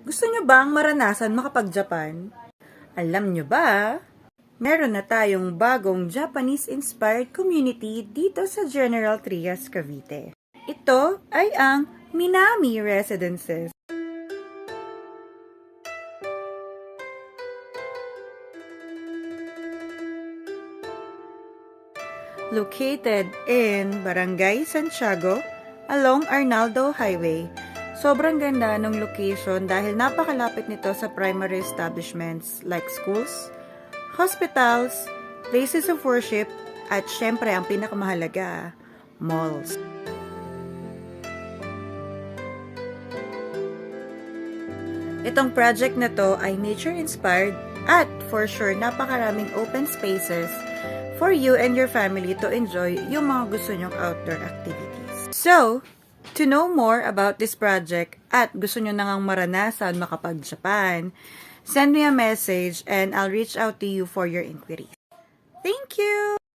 Gusto nyo bang maranasan makapag-Japan? Alam nyo ba? Meron na tayong bagong Japanese-inspired community dito sa General Trias, Cavite. Ito ay ang Minami Residences. Located in Barangay Santiago along Arnaldo Highway. Sobrang ganda ng location dahil napakalapit nito sa primary establishments like schools, hospitals, places of worship, at syempre ang pinakamahalaga, malls. Itong project na to ay nature-inspired at for sure napakaraming open spaces for you and your family to enjoy yung mga gusto nyong outdoor activities. So, to know more about this project at gusto nyo nang maranasan makapag-Japan, send me a message and I'll reach out to you for your inquiries. Thank you!